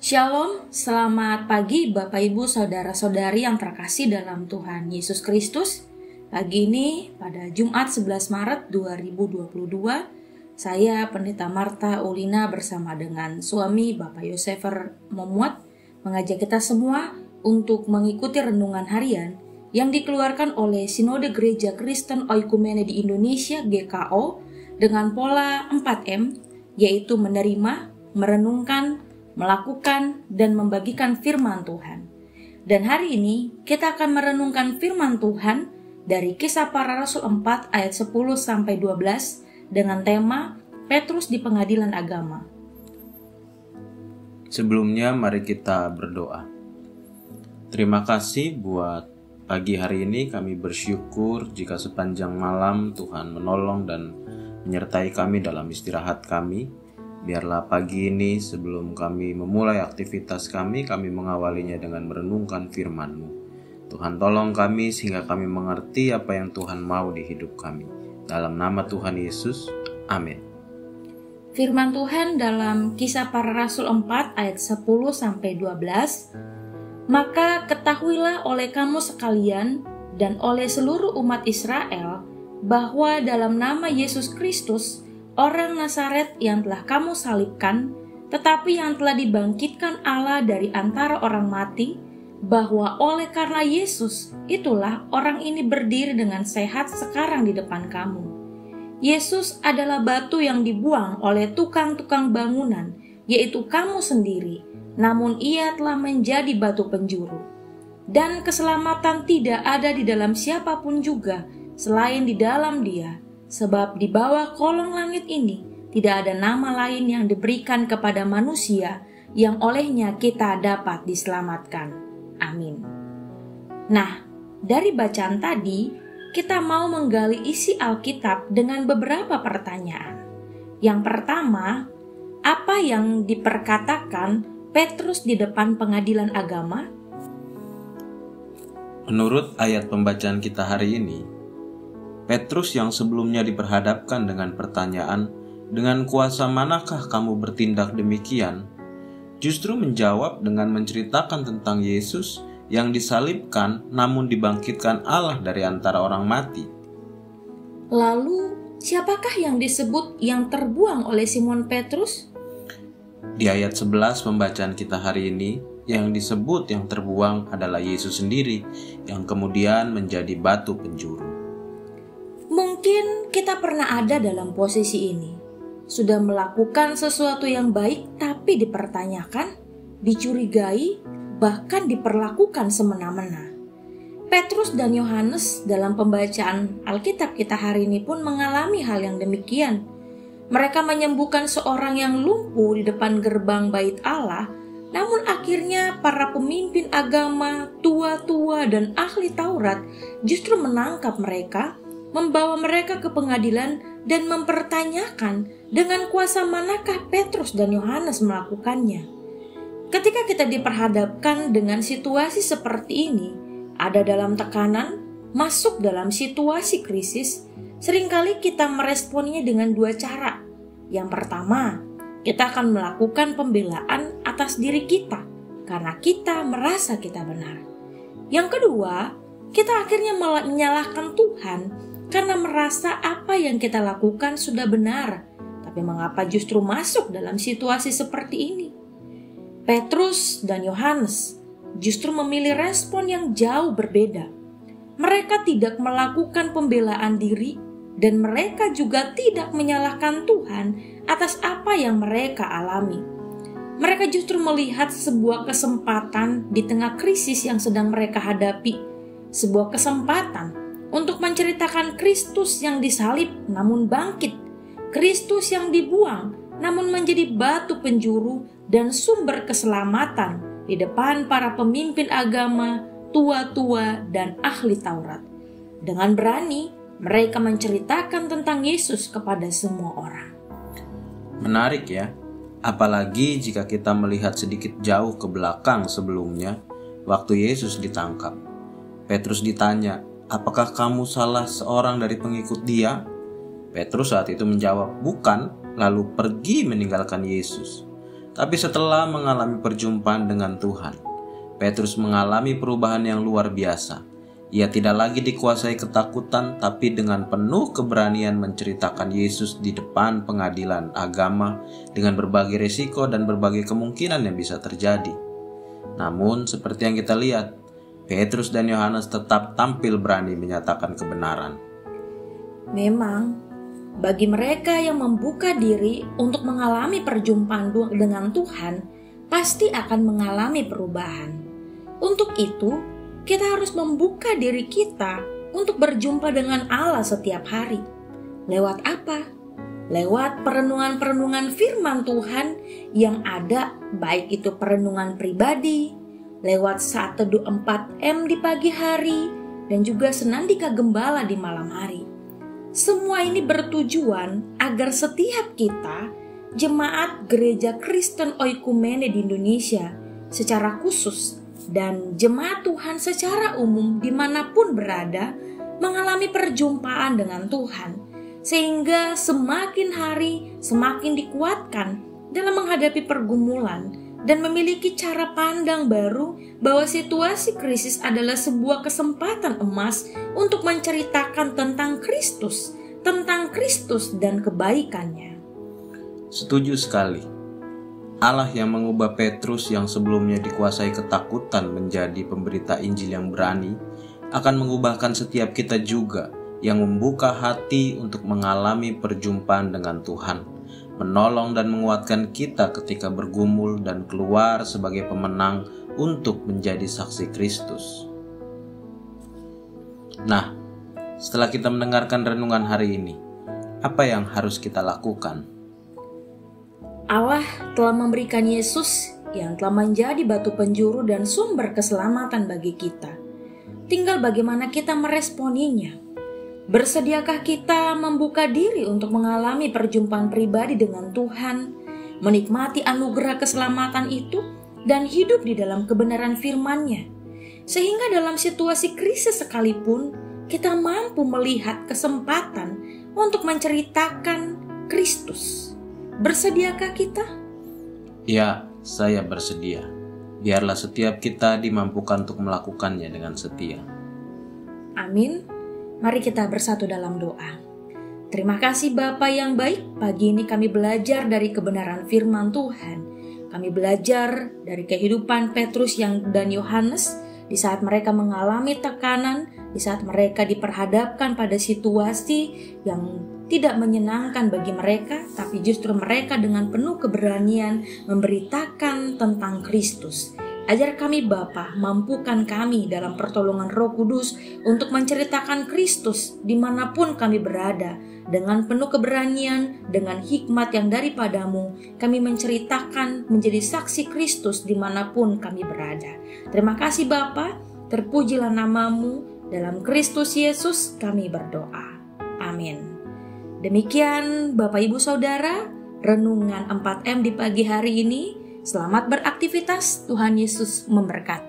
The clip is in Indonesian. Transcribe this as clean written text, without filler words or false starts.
Shalom, selamat pagi Bapak Ibu Saudara-saudari yang terkasih dalam Tuhan Yesus Kristus. Pagi ini pada Jumat 11 Maret 2022, saya Pendeta Marta Ulina bersama dengan suami Bapak Yosefer Momuat mengajak kita semua untuk mengikuti renungan harian yang dikeluarkan oleh Sinode Gereja Kristen Oikumene di Indonesia GKO dengan pola 4M, yaitu menerima, merenungkan, melakukan, dan membagikan firman Tuhan. Dan hari ini kita akan merenungkan firman Tuhan dari Kisah Para Rasul 4 ayat 10-12 dengan tema Petrus di Pengadilan Agama. Sebelumnya mari kita berdoa. Terima kasih buat pagi hari ini, kami bersyukur jika sepanjang malam Tuhan menolong dan menyertai kami dalam istirahat kami. Biarlah pagi ini sebelum kami memulai aktivitas kami mengawalinya dengan merenungkan firman-Mu. Tuhan tolong kami sehingga kami mengerti apa yang Tuhan mau di hidup kami. Dalam nama Tuhan Yesus, amin. Firman Tuhan dalam Kisah Para Rasul 4 ayat 10-12. Maka ketahuilah oleh kamu sekalian dan oleh seluruh umat Israel bahwa dalam nama Yesus Kristus, orang Nazaret yang telah kamu salibkan, tetapi yang telah dibangkitkan Allah dari antara orang mati, bahwa oleh karena Yesus, itulah orang ini berdiri dengan sehat sekarang di depan kamu. Yesus adalah batu yang dibuang oleh tukang-tukang bangunan, yaitu kamu sendiri, namun ia telah menjadi batu penjuru. Dan keselamatan tidak ada di dalam siapapun juga, selain di dalam Dia. Sebab di bawah kolong langit ini tidak ada nama lain yang diberikan kepada manusia yang olehnya kita dapat diselamatkan. Amin. Nah, dari bacaan tadi kita mau menggali isi Alkitab dengan beberapa pertanyaan. Yang pertama, apa yang diperkatakan Petrus di depan pengadilan agama? Menurut ayat pembacaan kita hari ini, Petrus yang sebelumnya diperhadapkan dengan pertanyaan, "Dengan kuasa manakah kamu bertindak demikian?" justru menjawab dengan menceritakan tentang Yesus yang disalibkan namun dibangkitkan Allah dari antara orang mati. Lalu, siapakah yang disebut yang terbuang oleh Simon Petrus? Di ayat 11 pembacaan kita hari ini, yang disebut yang terbuang adalah Yesus sendiri yang kemudian menjadi batu penjuru. Mungkin kita pernah ada dalam posisi ini. Sudah melakukan sesuatu yang baik tapi dipertanyakan, dicurigai, bahkan diperlakukan semena-mena. Petrus dan Yohanes dalam pembacaan Alkitab kita hari ini pun mengalami hal yang demikian. Mereka menyembuhkan seorang yang lumpuh di depan gerbang bait Allah, namun akhirnya para pemimpin agama, tua-tua dan ahli Taurat justru menangkap mereka, membawa mereka ke pengadilan dan mempertanyakan dengan kuasa manakah Petrus dan Yohanes melakukannya. Ketika kita diperhadapkan dengan situasi seperti ini, ada dalam tekanan, masuk dalam situasi krisis, seringkali kita meresponnya dengan dua cara. Yang pertama, kita akan melakukan pembelaan atas diri kita karena kita merasa kita benar. Yang kedua, kita akhirnya menyalahkan Tuhan karena merasa apa yang kita lakukan sudah benar, tapi mengapa justru masuk dalam situasi seperti ini? Petrus dan Yohanes justru memilih respon yang jauh berbeda. Mereka tidak melakukan pembelaan diri dan mereka juga tidak menyalahkan Tuhan atas apa yang mereka alami. Mereka justru melihat sebuah kesempatan di tengah krisis yang sedang mereka hadapi, sebuah kesempatan untuk menceritakan Kristus yang disalib namun bangkit, Kristus yang dibuang namun menjadi batu penjuru dan sumber keselamatan di depan para pemimpin agama, tua-tua dan ahli Taurat. Dengan berani, mereka menceritakan tentang Yesus kepada semua orang. Menarik ya, apalagi jika kita melihat sedikit jauh ke belakang sebelumnya, waktu Yesus ditangkap. Petrus ditanya, "Apakah kamu salah seorang dari pengikut Dia?" Petrus saat itu menjawab, "Bukan," lalu pergi meninggalkan Yesus. Tapi setelah mengalami perjumpaan dengan Tuhan, Petrus mengalami perubahan yang luar biasa. Ia tidak lagi dikuasai ketakutan, tapi dengan penuh keberanian menceritakan Yesus di depan pengadilan agama dengan berbagai risiko dan berbagai kemungkinan yang bisa terjadi. Namun, seperti yang kita lihat, Petrus dan Yohanes tetap tampil berani menyatakan kebenaran. Memang, bagi mereka yang membuka diri untuk mengalami perjumpaan dengan Tuhan, pasti akan mengalami perubahan. Untuk itu, kita harus membuka diri kita untuk berjumpa dengan Allah setiap hari. Lewat apa? Lewat perenungan-perenungan firman Tuhan yang ada, baik itu perenungan pribadi, lewat saat teduh 4M di pagi hari, dan juga senandika gembala di malam hari. Semua ini bertujuan agar setiap kita, jemaat Gereja Kristen Oikumene di Indonesia secara khusus, dan jemaat Tuhan secara umum dimanapun berada, mengalami perjumpaan dengan Tuhan, sehingga semakin hari semakin dikuatkan dalam menghadapi pergumulan dan memiliki cara pandang baru bahwa situasi krisis adalah sebuah kesempatan emas untuk menceritakan tentang Kristus dan kebaikannya. Setuju sekali. Allah yang mengubah Petrus yang sebelumnya dikuasai ketakutan menjadi pemberita Injil yang berani, akan mengubahkan setiap kita juga yang membuka hati untuk mengalami perjumpaan dengan Tuhan, menolong dan menguatkan kita ketika bergumul dan keluar sebagai pemenang untuk menjadi saksi Kristus. Nah, setelah kita mendengarkan renungan hari ini, apa yang harus kita lakukan? Allah telah memberikan Yesus yang telah menjadi batu penjuru dan sumber keselamatan bagi kita. Tinggal bagaimana kita meresponinya. Bersediakah kita membuka diri untuk mengalami perjumpaan pribadi dengan Tuhan, menikmati anugerah keselamatan itu, dan hidup di dalam kebenaran firman-Nya, sehingga dalam situasi krisis sekalipun kita mampu melihat kesempatan untuk menceritakan Kristus. Bersediakah kita? Ya, saya bersedia. Biarlah setiap kita dimampukan untuk melakukannya dengan setia. Amin. Mari kita bersatu dalam doa. Terima kasih Bapa yang baik, pagi ini kami belajar dari kebenaran firman Tuhan. Kami belajar dari kehidupan Petrus dan Yohanes di saat mereka mengalami tekanan, di saat mereka diperhadapkan pada situasi yang tidak menyenangkan bagi mereka, tapi justru mereka dengan penuh keberanian memberitakan tentang Kristus. Ajar kami Bapa, mampukan kami dalam pertolongan Roh Kudus untuk menceritakan Kristus dimanapun kami berada. Dengan penuh keberanian, dengan hikmat yang daripadamu, kami menceritakan menjadi saksi Kristus dimanapun kami berada. Terima kasih Bapa, terpujilah namamu, dalam Kristus Yesus kami berdoa. Amin. Demikian Bapak Ibu Saudara, renungan 4M di pagi hari ini. Selamat beraktivitas, Tuhan Yesus memberkati.